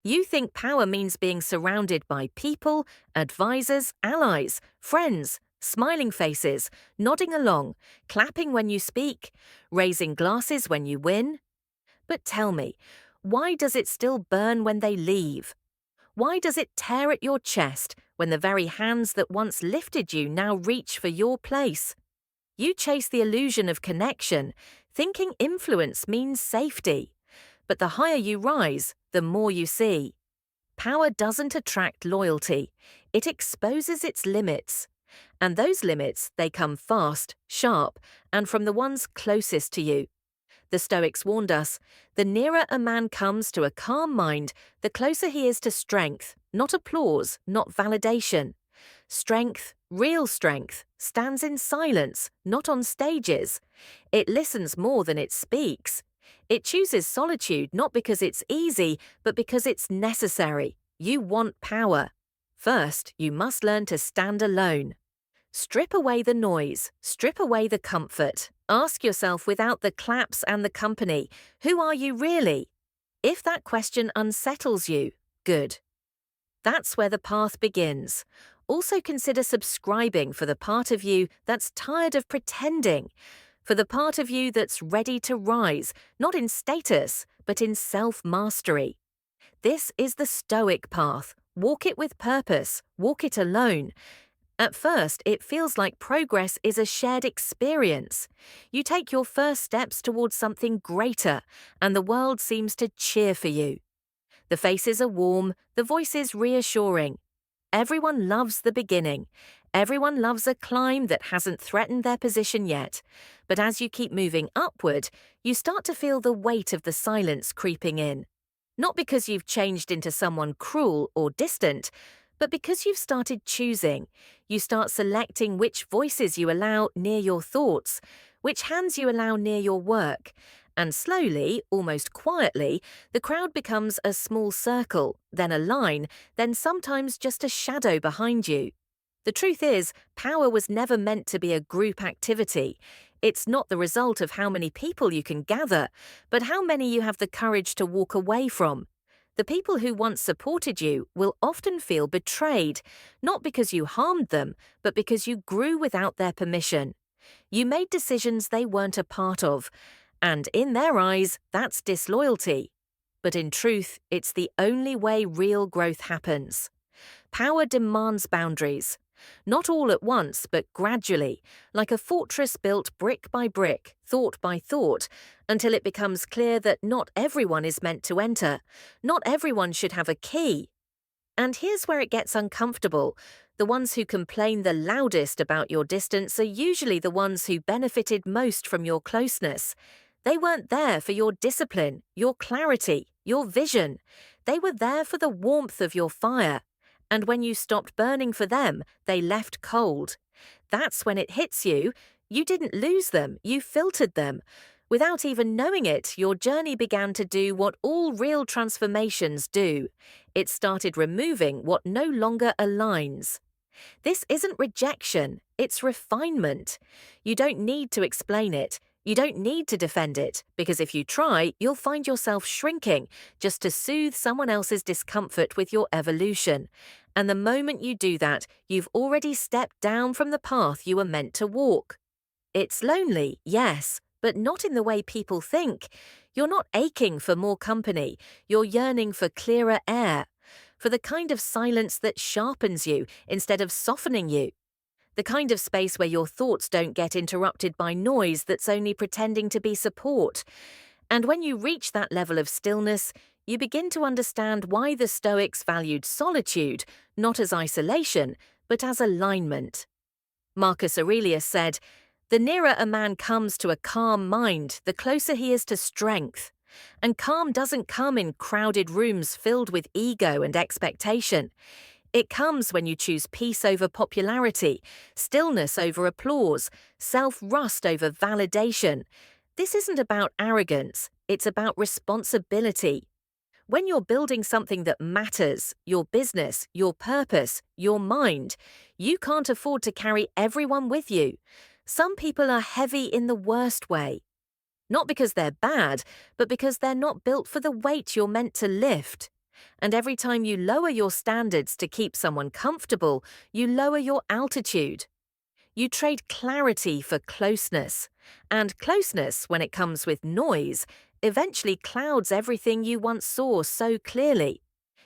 You think power means being surrounded by people, advisors, allies, friends, smiling faces, nodding along, clapping when you speak, raising glasses when you win. But tell me, why does it still burn when they leave? Why does it tear at your chest when the very hands that once lifted you now reach for your place? You chase the illusion of connection, thinking influence means safety. But the higher you rise, the more you see. Power doesn't attract loyalty, it exposes its limits. And those limits, they come fast, sharp, and from the ones closest to you. The Stoics warned us, the nearer a man comes to a calm mind, the closer he is to strength, not applause, not validation. Strength, real strength, stands in silence, not on stages. It listens more than it speaks. It chooses solitude not because it's easy, but because it's necessary. You want power. First, you must learn to stand alone. Strip away the noise, strip away the comfort. Ask yourself without the claps and the company, who are you really? If that question unsettles you, good. That's where the path begins. Also consider subscribing for the part of you that's tired of pretending, for the part of you that's ready to rise, not in status, but in self-mastery. This is the Stoic path. Walk it with purpose, walk it alone. At first, it feels like progress is a shared experience. You take your first steps towards something greater, and the world seems to cheer for you. The faces are warm, the voices reassuring. Everyone loves the beginning. Everyone loves a climb that hasn't threatened their position yet. But as you keep moving upward, you start to feel the weight of the silence creeping in. Not because you've changed into someone cruel or distant, but because you've started choosing. You start selecting which voices you allow near your thoughts, which hands you allow near your work. And slowly, almost quietly, the crowd becomes a small circle, then a line, then sometimes just a shadow behind you. The truth is, power was never meant to be a group activity. It's not the result of how many people you can gather, but how many you have the courage to walk away from. The people who once supported you will often feel betrayed, not because you harmed them, but because you grew without their permission. You made decisions they weren't a part of, and in their eyes, that's disloyalty. But in truth, it's the only way real growth happens. Power demands boundaries. Not all at once, but gradually, like a fortress built brick by brick, thought by thought, until it becomes clear that not everyone is meant to enter. Not everyone should have a key. And here's where it gets uncomfortable. The ones who complain the loudest about your distance are usually the ones who benefited most from your closeness. They weren't there for your discipline, your clarity, your vision. They were there for the warmth of your fire. And when you stopped burning for them, they left cold. That's when it hits you. You didn't lose them, you filtered them. Without even knowing it, your journey began to do what all real transformations do. It started removing what no longer aligns. This isn't rejection, it's refinement. You don't need to explain it. You don't need to defend it, because if you try, you'll find yourself shrinking just to soothe someone else's discomfort with your evolution. And the moment you do that, you've already stepped down from the path you were meant to walk. It's lonely, yes, but not in the way people think. You're not aching for more company, you're yearning for clearer air, for the kind of silence that sharpens you instead of softening you. The kind of space where your thoughts don't get interrupted by noise that's only pretending to be support. And when you reach that level of stillness, you begin to understand why the Stoics valued solitude, not as isolation, but as alignment. Marcus Aurelius said, "The nearer a man comes to a calm mind, the closer he is to strength." And calm doesn't come in crowded rooms filled with ego and expectation. It comes when you choose peace over popularity, stillness over applause, self-rust over validation. This isn't about arrogance, it's about responsibility. When you're building something that matters, your business, your purpose, your mind, you can't afford to carry everyone with you. Some people are heavy in the worst way. Not because they're bad, but because they're not built for the weight you're meant to lift. And every time you lower your standards to keep someone comfortable, you lower your altitude. You trade clarity for closeness. And closeness, when it comes with noise, eventually clouds everything you once saw so clearly.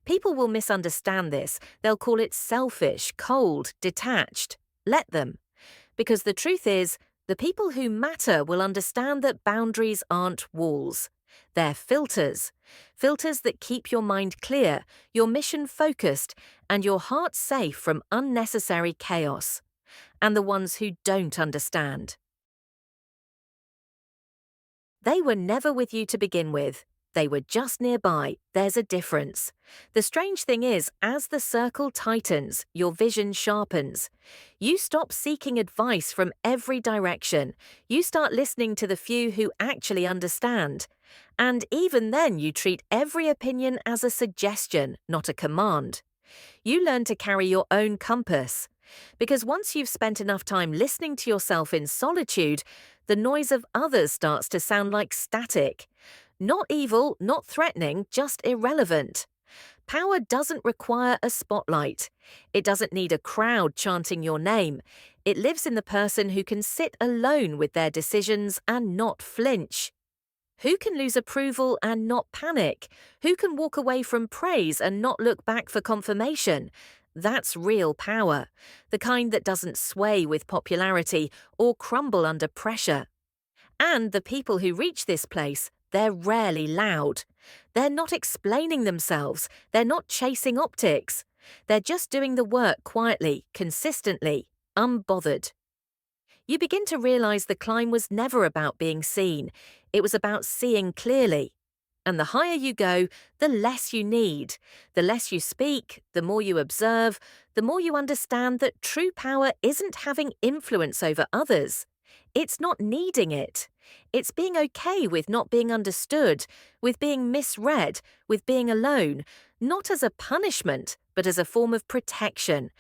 People will misunderstand this. They'll call it selfish, cold, detached. Let them. Because the truth is, the people who matter will understand that boundaries aren't walls. They're filters. Filters that keep your mind clear, your mission focused, and your heart safe from unnecessary chaos. And the ones who don't understand. They were never with you to begin with. They were just nearby. There's a difference. The strange thing is, as the circle tightens, your vision sharpens. You stop seeking advice from every direction. You start listening to the few who actually understand. And even then, you treat every opinion as a suggestion, not a command. You learn to carry your own compass. Because once you've spent enough time listening to yourself in solitude, the noise of others starts to sound like static. Not evil, not threatening, just irrelevant. Power doesn't require a spotlight. It doesn't need a crowd chanting your name. It lives in the person who can sit alone with their decisions and not flinch. Who can lose approval and not panic? Who can walk away from praise and not look back for confirmation? That's real power, the kind that doesn't sway with popularity or crumble under pressure. And the people who reach this place, they're rarely loud. They're not explaining themselves. They're not chasing optics. They're just doing the work quietly, consistently, unbothered. You begin to realize the climb was never about being seen. It was about seeing clearly. And the higher you go, the less you need. The less you speak, the more you observe, the more you understand that true power isn't having influence over others. It's not needing it. It's being okay with not being understood, with being misread, with being alone, not as a punishment, but as a form of protection.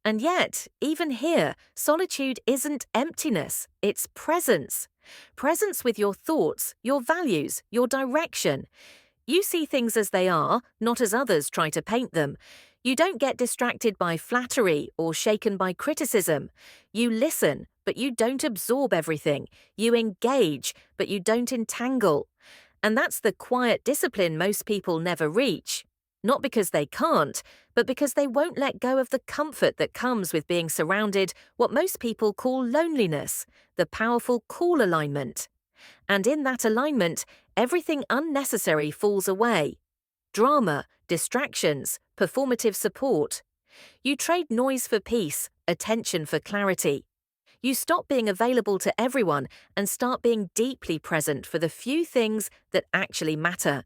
And yet, even here, solitude isn't emptiness, it's presence. Presence with your thoughts, your values, your direction. You see things as they are, not as others try to paint them. You don't get distracted by flattery or shaken by criticism. You listen, but you don't absorb everything. You engage, but you don't entangle. And that's the quiet discipline most people never reach. Not because they can't, but because they won't let go of the comfort that comes with being surrounded what most people call loneliness, the powerful call alignment. And in that alignment, everything unnecessary falls away. Drama, distractions, performative support. You trade noise for peace, attention for clarity. You stop being available to everyone and start being deeply present for the few things that actually matter.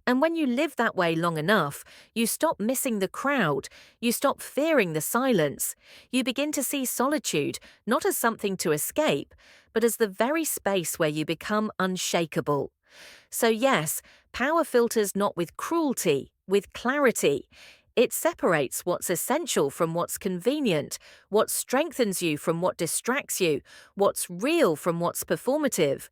And when you live that way long enough, you stop missing the crowd, you stop fearing the silence, you begin to see solitude not as something to escape, but as the very space where you become unshakable. So yes, power filters not with cruelty, with clarity. It separates what's essential from what's convenient, what strengthens you from what distracts you, what's real from what's performative.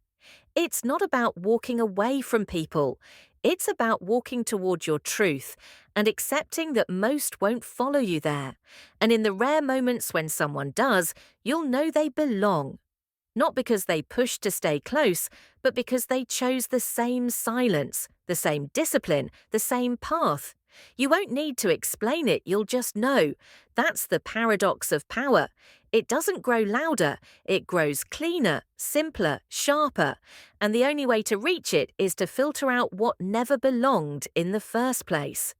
It's not about walking away from people. It's about walking toward your truth and accepting that most won't follow you there. And in the rare moments when someone does, you'll know they belong. Not because they pushed to stay close, but because they chose the same silence, the same discipline, the same path. You won't need to explain it, you'll just know. That's the paradox of power. It doesn't grow louder, it grows cleaner, simpler, sharper. And the only way to reach it is to filter out what never belonged in the first place.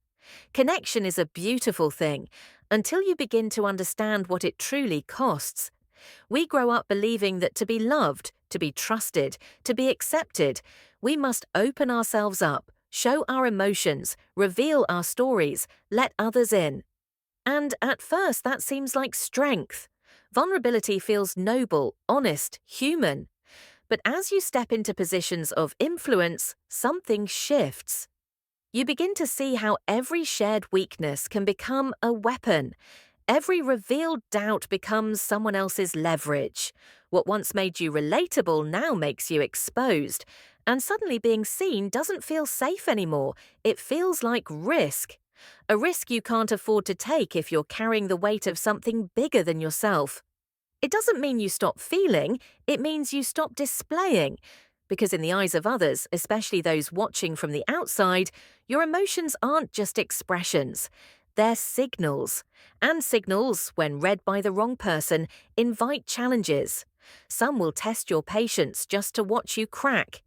Connection is a beautiful thing, until you begin to understand what it truly costs. We grow up believing that to be loved, to be trusted, to be accepted, we must open ourselves up, show our emotions, reveal our stories, let others in. And at first that seems like strength. Vulnerability feels noble, honest, human. But as you step into positions of influence, something shifts. You begin to see how every shared weakness can become a weapon. Every revealed doubt becomes someone else's leverage. What once made you relatable now makes you exposed. And suddenly being seen doesn't feel safe anymore. It feels like risk. A risk you can't afford to take if you're carrying the weight of something bigger than yourself. It doesn't mean you stop feeling, it means you stop displaying. Because in the eyes of others, especially those watching from the outside, your emotions aren't just expressions. They're signals. And signals, when read by the wrong person, invite challenges. Some will test your patience just to watch you crack.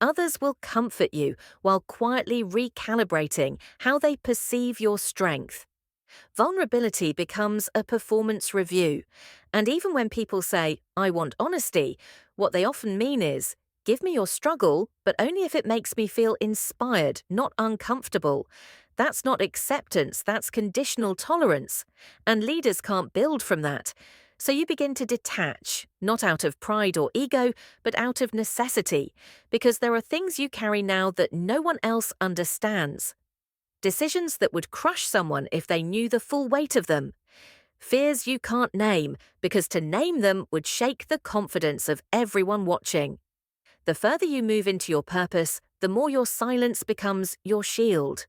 Others will comfort you while quietly recalibrating how they perceive your strength. Vulnerability becomes a performance review. And even when people say, I want honesty, what they often mean is, give me your struggle, but only if it makes me feel inspired, not uncomfortable. That's not acceptance, that's conditional tolerance. And leaders can't build from that. So you begin to detach, not out of pride or ego, but out of necessity, because there are things you carry now that no one else understands. Decisions that would crush someone if they knew the full weight of them. Fears you can't name, because to name them would shake the confidence of everyone watching. The further you move into your purpose, the more your silence becomes your shield.